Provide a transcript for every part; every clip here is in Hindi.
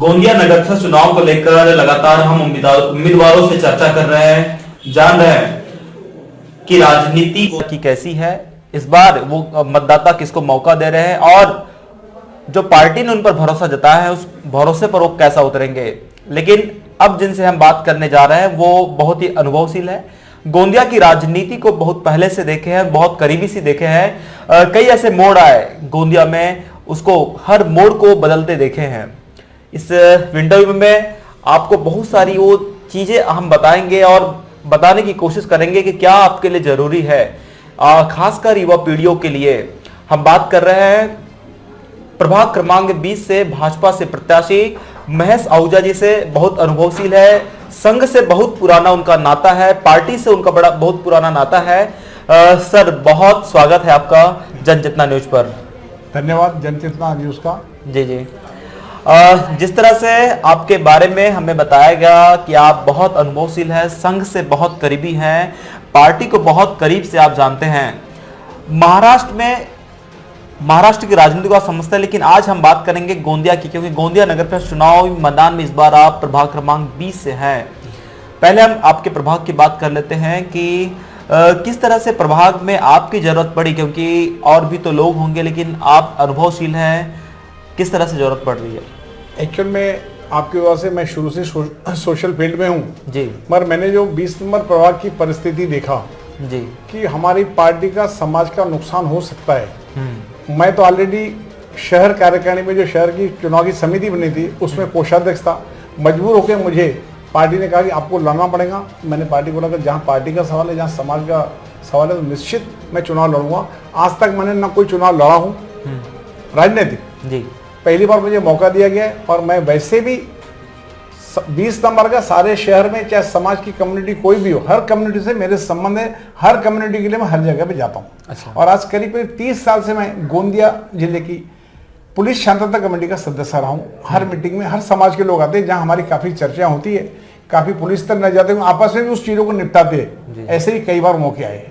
गोंदिया नगर परिषद चुनाव को लेकर लगातार हम उम्मीदवारों से चर्चा कर रहे हैं, जान रहे हैं कि राजनीति की कैसी है, इस बार वो मतदाता किसको मौका दे रहे हैं और जो पार्टी ने उन पर भरोसा जताया है उस भरोसे पर वो कैसा उतरेंगे। लेकिन अब जिनसे हम बात करने जा रहे हैं वो बहुत ही अनुभवशील है, गोंदिया की राजनीति को बहुत पहले से देखे हैं, बहुत करीबी से देखे हैं, कई ऐसे मोड़ आए गोंदिया में, उसको हर मोड़ को बदलते देखे हैं। इस इंटरव्यू में आपको बहुत सारी वो चीजें हम बताएंगे और बताने की कोशिश करेंगे कि क्या आपके लिए जरूरी है, खासकर युवा पीढ़ियों के लिए। हम बात कर रहे हैं प्रभाग क्रमांक 20 से भाजपा से प्रत्याशी महेश आहूजा जी से, बहुत अनुभवशील है, संघ से बहुत पुराना उनका नाता है, पार्टी से उनका बहुत पुराना नाता है। सर बहुत स्वागत है आपका जनचेतना न्यूज पर। धन्यवाद जनचेतना न्यूज का। जी। जिस तरह से आपके बारे में हमें बताया गया कि आप बहुत अनुभवशील हैं, संघ से बहुत करीबी हैं, पार्टी को बहुत करीब से आप जानते हैं, महाराष्ट्र की राजनीति को आप समझते हैं। लेकिन आज हम बात करेंगे गोंदिया की, क्योंकि गोंदिया नगर परिषद चुनाव मैदान में इस बार आप प्रभाग क्रमांक 20 से हैं। पहले हम आपके प्रभाग की बात कर लेते हैं कि किस तरह से प्रभाग में आपकी जरूरत पड़ी, क्योंकि और भी तो लोग होंगे लेकिन आप अनुभवशील हैं, किस तरह से जरूरत पड़ रही है? एक्चुअल में आपकी वजह से मैं शुरू से सोशल फील्ड में हूँ जी, मगर मैंने जो 20 नंबर प्रभाग की परिस्थिति देखा जी कि हमारी पार्टी का समाज का नुकसान हो सकता है। मैं तो ऑलरेडी शहर कार्यकारिणी में जो शहर की चुनाव की समिति बनी थी उसमें कोषाध्यक्ष था। मजबूर होकर मुझे पार्टी ने कहा कि आपको लड़ना पड़ेगा। मैंने पार्टी को लगा जहाँ पार्टी का सवाल है, जहाँ समाज का सवाल है, तो निश्चित मैं चुनाव लड़ूंगा। आज तक मैंने ना कोई चुनाव लड़ा हूँ राजनीतिक जी, पहली बार मुझे मौका दिया गया है। और मैं वैसे भी 20 नंबर का सारे शहर में चाहे समाज की कम्युनिटी कोई भी हो, हर कम्युनिटी से मेरे संबंध है, हर कम्युनिटी के लिए मैं हर जगह पे जाता हूँ। अच्छा। और आज करीब 30 साल से मैं गोंदिया जिले की पुलिस शांतता कमेटी का सदस्य रहा हूँ। हर मीटिंग में हर समाज के लोग आते हैं, जहाँ हमारी काफ़ी चर्चा होती है, काफ़ी पुलिस तक न जाते हैं, आपस में भी उस चीज़ों को निपटाते हैं। ऐसे ही कई बार मौके आए।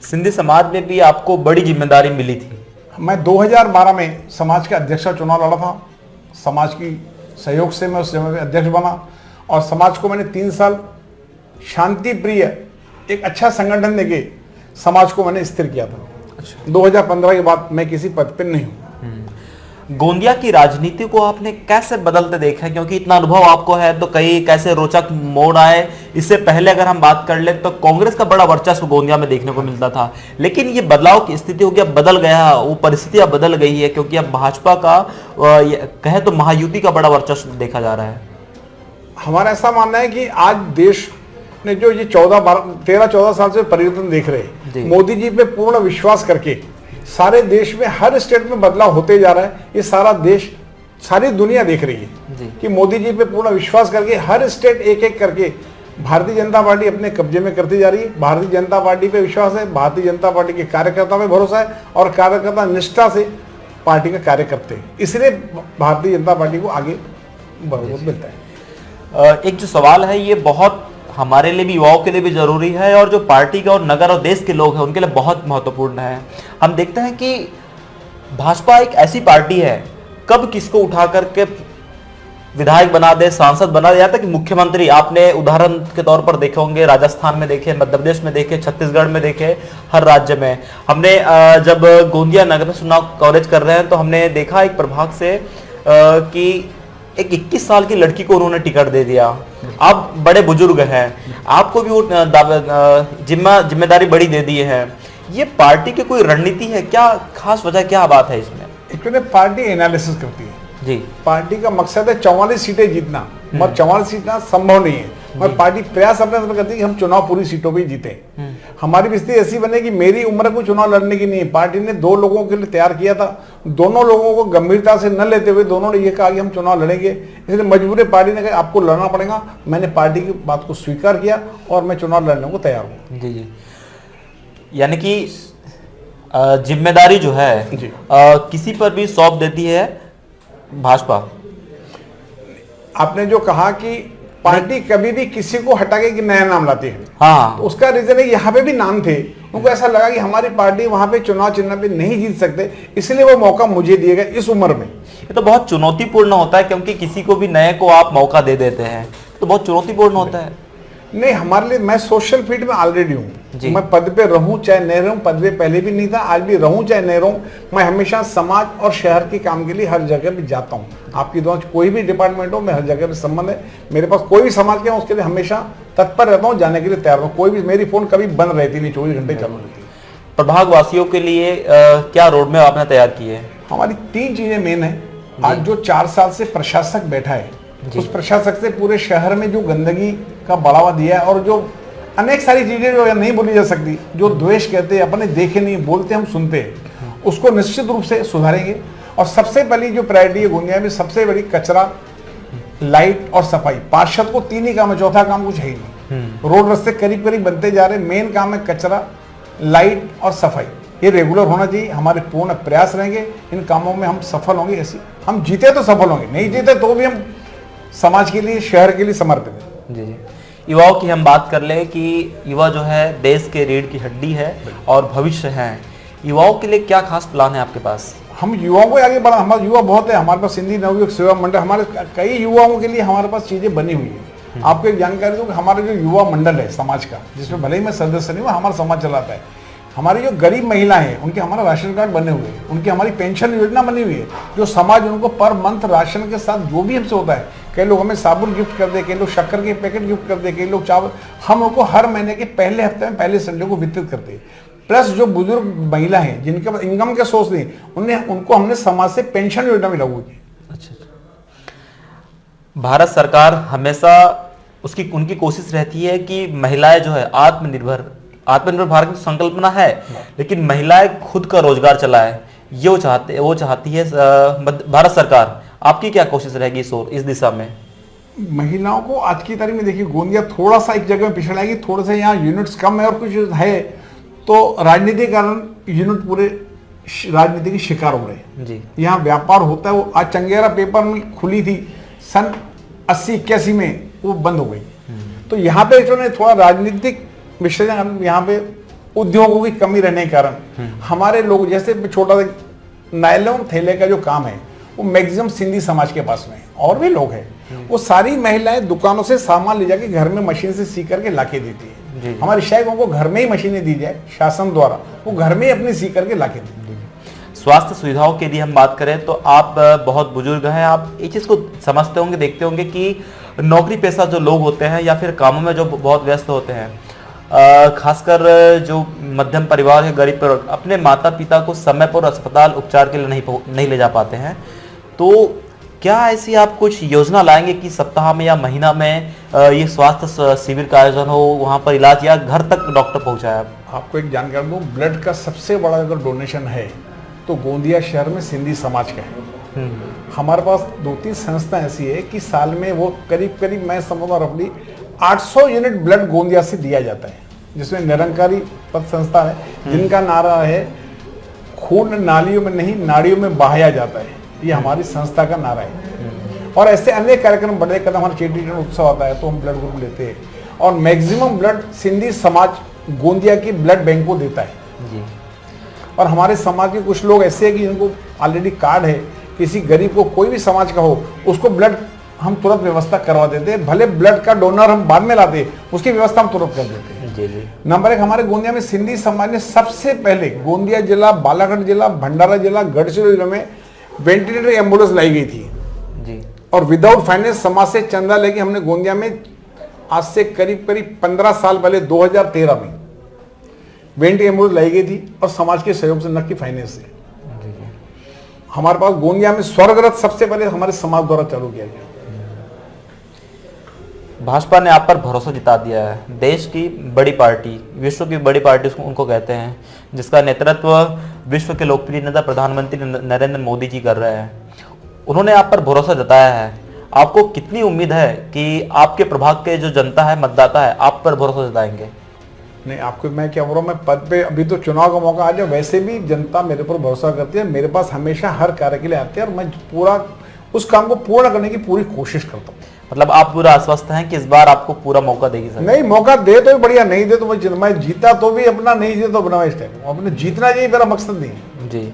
सिंधी समाज में भी आपको बड़ी जिम्मेदारी मिली थी। मैं 2012 में समाज का अध्यक्ष का चुनाव लड़ा था। समाज की सहयोग से मैं उस समय अध्यक्ष बना और समाज को मैंने 3 साल शांति प्रिय एक अच्छा संगठन देके समाज को मैंने स्थिर किया था। अच्छा। 2015 के बाद मैं किसी पद पर नहीं हूँ। गोंदिया की राजनीति को आपने कैसे बदलते देखा है, क्योंकि इतना अनुभव आपको है, तो कई कैसे रोचक मोड़ आए। इससे पहले अगर हम बात कर ले तो कांग्रेस का बड़ा वर्चस्व गोंदिया में देखने को मिलता था, लेकिन ये बदलाव की स्थिति हो गया, बदल गया, वो परिस्थितियां बदल गई है, क्योंकि अब भाजपा का कहे तो महायुति का बड़ा वर्चस्व देखा जा रहा है। हमारा ऐसा मानना है कि आज देश ने जो ये 13-14 साल से परिवर्तन देख रहे हैं, मोदी जी पे पूर्ण विश्वास करके सारे देश में हर स्टेट में बदलाव होते जा रहा है। ये सारा देश, सारी दुनिया देख रही है कि मोदी जी पे पूर्ण विश्वास करके हर स्टेट एक एक करके भारतीय जनता पार्टी अपने कब्जे में करती जा रही है। भारतीय जनता पार्टी पे विश्वास है, भारतीय जनता पार्टी के कार्यकर्ता पे भरोसा है और कार्यकर्ता निष्ठा से पार्टी का कार्य करते हैं, इसलिए भारतीय जनता पार्टी को आगे बहुमत मिलता है। एक जो सवाल है ये बहुत हमारे लिए भी, युवाओं के लिए भी जरूरी है, और जो पार्टी का और नगर और देश के लोग हैं उनके लिए बहुत महत्वपूर्ण है। हम देखते हैं कि भाजपा एक ऐसी पार्टी है, कब किसको उठा करके विधायक बना दे, सांसद बना दे, या तक मुख्यमंत्री। आपने उदाहरण के तौर पर देखे होंगे, राजस्थान में देखे, मध्य प्रदेश में देखे, छत्तीसगढ़ में देखे, हर राज्य में। हमने जब गोंदिया नगर में चुनाव कवरेज कर रहे हैं तो हमने देखा एक प्रभाग से कि एक 21 साल की लड़की को उन्होंने टिकट दे दिया। आप बड़े बुजुर्ग हैं, आपको भी वो जिम्मेदारी बड़ी दे दी है। ये पार्टी की कोई रणनीति है क्या, खास वजह क्या बात है इसमें? एक्चुअली पार्टी एनालिसिस करती है जी। पार्टी का मकसद है 44 सीटें जीतना, मगर 44 सीटें संभव नहीं है, मगर पार्टी प्रयास अपने तरफ करती है कि हम चुनाव पूरी सीटों पे जीते। हमारी भी स्थिति ऐसी बने कि मेरी उम्र को चुनाव लड़ने की नहीं है। पार्टी ने 2 लोगों के लिए तैयार किया था, दोनों लोगों को गंभीरता से न लेते हुए दोनों ने ये कहा कि हम चुनाव लड़ेंगे, इसलिए मजबूरी पार्टी ने कहा आपको लड़ना पड़ेगा। मैंने पार्टी की बात को स्वीकार किया और मैं चुनाव लड़ने को तैयार हूँ। जी। यानी कि जिम्मेदारी जो है किसी पर भी सौंप देती है भाजपा। आपने जो कहा कि पार्टी कभी भी किसी को हटा के नया नाम लाती है, हाँ, तो उसका रीजन है यहाँ पे भी नाम थे, उनको ऐसा लगा कि हमारी पार्टी वहां पे चुनाव चिन्ह पे नहीं जीत सकते, इसलिए वो मौका मुझे दिया गया इस उम्र में। ये तो बहुत चुनौतीपूर्ण होता है, क्योंकि किसी को भी नए को आप मौका दे देते हैं तो बहुत चुनौतीपूर्ण होता है। नहीं, हमारे लिए, मैं सोशल फील्ड में ऑलरेडी हूँ। मैं पद पे रहूं चाहे नहीं रहूं, पद पे पहले भी नहीं था, आज भी रहूं चाहे नहीं रहूं, मैं हमेशा समाज और शहर के काम के लिए हर जगह पे जाता हूँ। आपकी दुआ से कोई भी डिपार्टमेंट हो, मैं हर जगह पे संबंध है, मेरे पास कोई भी समाज का, उसके लिए हमेशा तत्पर रहता हूँ, जाने के लिए तैयार हूँ। कोई भी, मेरी फोन कभी बंद रहती नहीं, 24 घंटे चालू रहती है। प्रभाग वासियों के लिए क्या रोड मैप आपने तैयार की है? हमारी 3 चीजें मेन है। आज जो 4 साल से प्रशासक बैठा है, उस प्रशासक से पूरे शहर में जो गंदगी का बढ़ावा दिया है, और जो अनेक सारी चीजें जो नहीं बोली जा सकती, जो द्वेष कहते हैं, अपने देखे नहीं बोलते, हम सुनते हैं, उसको निश्चित रूप से सुधारेंगे। और सबसे पहली जो प्रायोरिटी है गोंदिया में, सबसे बड़ी कचरा, लाइट और सफाई। पार्षद को 3 ही काम है, चौथा काम कुछ है ही नहीं। रोड रास्ते करीब करीब बनते जा रहे, मेन काम है कचरा, लाइट और सफाई। ये रेगुलर होना चाहिए, हमारे पूर्ण प्रयास रहेंगे, इन कामों में हम सफल होंगे। ऐसी हम जीते तो सफल होंगे, नहीं जीते तो भी हम समाज के लिए, शहर के लिए समर्पित है। जी। युवाओं की हम बात कर ले कि युवा जो है देश के रीढ़ की हड्डी है और भविष्य है। युवाओं के लिए क्या खास प्लान है आपके पास? हम युवाओं को आगे बढ़ा, हमारे युवा बहुत है, हमारे पास सिंधी नवयुवक सेवा मंडल, हमारे कई युवाओं के लिए हमारे पास चीजें बनी हुई है। आपको एक जानकारी दूं कि हमारा जो युवा मंडल है समाज का, जिसमें भले ही मैं सदस्य नहीं हूँ, हमारा समाज चलाता है, हमारी जो गरीब महिलाएं हैं उनके हमारा राशन कार्ड बने हुए हैं, उनकी हमारी पेंशन योजना बनी हुई है, जो समाज उनको पर मंथ राशन के साथ जो भी हमसे होता है, कई लोग हमें साबुन गिफ्ट कर दे, कई लोग शक्कर के पैकेट गिफ्ट कर दे, कई लोग चावल, हम उनको हर महीने के पहले हफ्ते में पहले संडे को वितरित करते हैं। प्लस जो बुजुर्ग महिला हैं जिनके पास इनकम के सोर्स नहीं, उनको हमने समाज से पेंशन योजना भी लागू की। अच्छा, भारत सरकार हमेशा उनकी कोशिश रहती है कि महिलाएं जो है आत्मनिर्भर भारत की संकल्पना है, लेकिन महिलाएं खुद का रोजगार चलाए, ये वो चाहती है भारत सरकार। आपकी क्या कोशिश रहेगी इस दिशा में? महिलाओं को आज की तारीख में देखिए, गोंदिया थोड़ा सा एक जगह में पिछड़ा है कि थोड़ा सा यहाँ यूनिट्स कम है और कुछ है, तो राजनीति के कारण यूनिट पूरे राजनीति के शिकार हो रहे हैं जी। यहाँ व्यापार होता है, वो आज चंगेरा पेपर मिल खुली थी सन 80-81 में, वो बंद हो गई। तो यहाँ पे जो थोड़ा राजनीतिक विषय, यहाँ पे उद्योगों की कमी रहने के कारण हमारे लोग, जैसे छोटा सा नायलॉन थैले का जो काम है वो मैक्सिमम सिंधी समाज के पास में है, और भी लोग हैं, वो सारी महिलाएं दुकानों से सामान ले जाके घर में मशीन से सी करके लाके देती है। हमारी शायद को घर में ही मशीनें दी जाए शासन द्वारा, वो घर में ही अपनी सी करके लाके देती है। स्वास्थ्य सुविधाओं के लिए हम बात करें तो आप बहुत बुजुर्ग हैं, आप ये चीज को समझते होंगे, देखते होंगे कि नौकरी पेशा जो लोग होते हैं या फिर कामों में जो बहुत व्यस्त होते हैं, खासकर जो मध्यम परिवार है, गरीब परिवार, अपने माता पिता को समय पर अस्पताल उपचार के लिए नहीं ले जा पाते हैं, तो क्या ऐसी आप कुछ योजना लाएंगे कि सप्ताह में या महीना में ये स्वास्थ्य शिविर का आयोजन हो, वहाँ पर इलाज या घर तक डॉक्टर पहुँचाए? आपको एक जानकारी दूँ, ब्लड का सबसे बड़ा अगर डोनेशन है तो गोंदिया शहर में सिंधी समाज का है। हमारे पास 2-3 संस्था ऐसी है कि साल में वो करीब मैं समझता हूँ रफली 800 यूनिट ब्लड गोंदिया से दिया जाता है, जिसमें निरंकारी पद संस्था है जिनका नारा है खून नालियों में नहीं नाड़ियों में बहाया जाता है, ये हमारी संस्था का नारा है। और ऐसे अनेक कार्यक्रम, बड़े कदम, हमारा चेटी उत्सव आता है तो हम ब्लड ग्रुप लेते हैं, और मैक्सिमम ब्लड सिंधी समाज गोंदिया की ब्लड बैंक को देता है जी। और हमारे समाज के कुछ लोग ऐसे हैं कि जिनको ऑलरेडी कार्ड है, किसी गरीब को कोई भी समाज का हो उसको ब्लड हम तुरंत व्यवस्था करवा देते हैं, भले ब्लड का डोनर हम बाद में लाते हैं, उसकी व्यवस्था हम तुरंत कर देते हैं जी। नंबर 1, हमारे गोंदिया में सिंधी समाज ने सबसे पहले गोंदिया जिला, बालाघाट जिला, भंडारा जिला, गढ़चिरौली जिले में वेंटिलेटर एम्बुलेंस लाई गई थी जी। और विदाउट फाइनेंस समाज से चंदा लेके हमने गोंदिया में आज से करीब 15 साल पहले 2013 में वेंटिलेटर एम्बुलेंस लाई गई थी, और समाज के सहयोग से, न कि फाइनेंस से। हमारे पास गोंदिया में स्वर्गरथ सबसे पहले हमारे समाज द्वारा चालू किया गया। भाजपा ने आप पर भरोसा जिता दिया है। देश की बड़ी पार्टी, विश्व की बड़ी पार्टी उनको कहते हैं, जिसका नेतृत्व विश्व के लोकप्रिय नेता प्रधानमंत्री नरेंद्र मोदी जी कर रहे हैं। उन्होंने आप पर भरोसा जताया है, आपको कितनी उम्मीद है कि आपके प्रभाग के जो जनता है, मतदाता है, आप पर भरोसा जताएंगे? नहीं, आपको मैं क्या बोल रहा हूँ, मैं पद पे, अभी तो चुनाव का मौका आ जाए, वैसे भी जनता मेरे पर भरोसा करती है, मेरे पास हमेशा हर कार्य के लिए आती है, और मैं पूरा उस काम को पूर्ण करने की पूरी कोशिश करता हूँ। मतलब आप पूरा आश्वस्त हैं कि इस बार आपको पूरा मौका देगी सर? नहीं, मौका दे तो भी बढ़िया, नहीं दे तो मैं जीता तो भी अपना, नहीं जीता तो अपना, इस टाइम अपने जीतना यही मेरा मकसद नहीं है जी।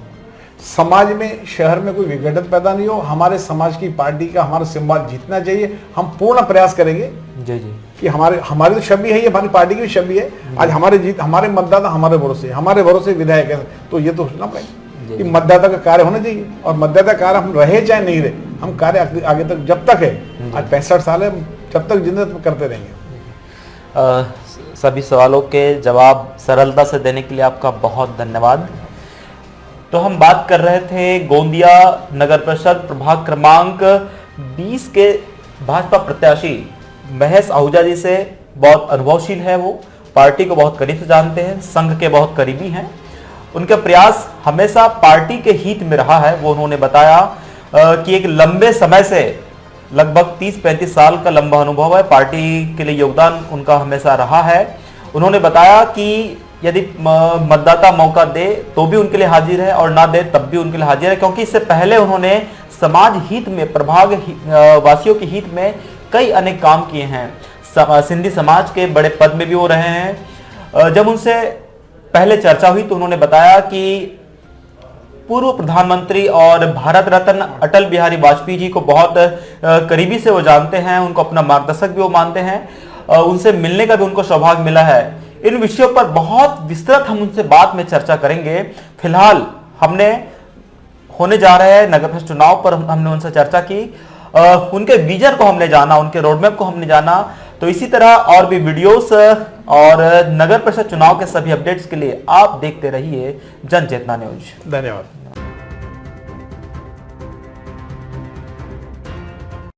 समाज में, शहर में कोई विघटन पैदा नहीं हो, हमारे समाज की पार्टी का हमारा सिंबल जीतना चाहिए। हम पूर्ण प्रयास करेंगे जी जी कि हमारी तो छवि है, ये हमारी पार्टी की भी छवि है। आज हमारे मतदाता हमारे भरोसे विधायक है, तो ये तो सोचना पड़ेगा कि मतदाता का कार्य होना चाहिए। और मतदाता कार्य हम रहे चाहे नहीं रहे, हम कार्य आगे तक जब तक है, आज 65 साल है, जब तक जिंदगी करते रहेंगे। सभी सवालों के जवाब सरलता से देने के लिए आपका बहुत धन्यवाद। तो हम बात कर रहे थे गोंदिया नगर परिषद प्रभाग क्रमांक 20 के भाजपा प्रत्याशी महेश आहूजा जी से। बहुत अनुभवशील है वो, पार्टी को बहुत करीब से जानते हैं, संघ के बहुत करीबी हैं। उनका प्रयास हमेशा पार्टी के हित में रहा है। वो उन्होंने बताया कि एक लंबे समय से, लगभग 30-35 साल का लंबा अनुभव है, पार्टी के लिए योगदान उनका हमेशा रहा है। उन्होंने बताया कि यदि मतदाता मौका दे तो भी उनके लिए हाजिर है और ना दे तब भी उनके लिए हाजिर है, क्योंकि इससे पहले उन्होंने समाज हित में, प्रभाग वासियों के हित में कई अनेक काम किए हैं। सिंधी समाज के बड़े पद में भी वो रहे हैं। जब उनसे पहले चर्चा हुई तो उन्होंने बताया कि पूर्व प्रधानमंत्री और भारत रत्न अटल बिहारी वाजपेयी जी को बहुत करीबी से वो जानते हैं, उनको अपना मार्गदर्शक भी वो मानते हैं। उनसे मिलने का भी उनको सौभाग्य मिला है। इन विषयों पर बहुत विस्तृत हम उनसे बाद में चर्चा करेंगे। फिलहाल हमने होने जा रहे नगर परिषद चुनाव पर हमने उनसे चर्चा की, उनके विजन को हमने जाना, उनके रोडमैप को हमने जाना। तो इसी तरह और भी वीडियोस और नगर परिषद चुनाव के सभी अपडेट्स के लिए आप देखते रहिए जन चेतना न्यूज। धन्यवाद।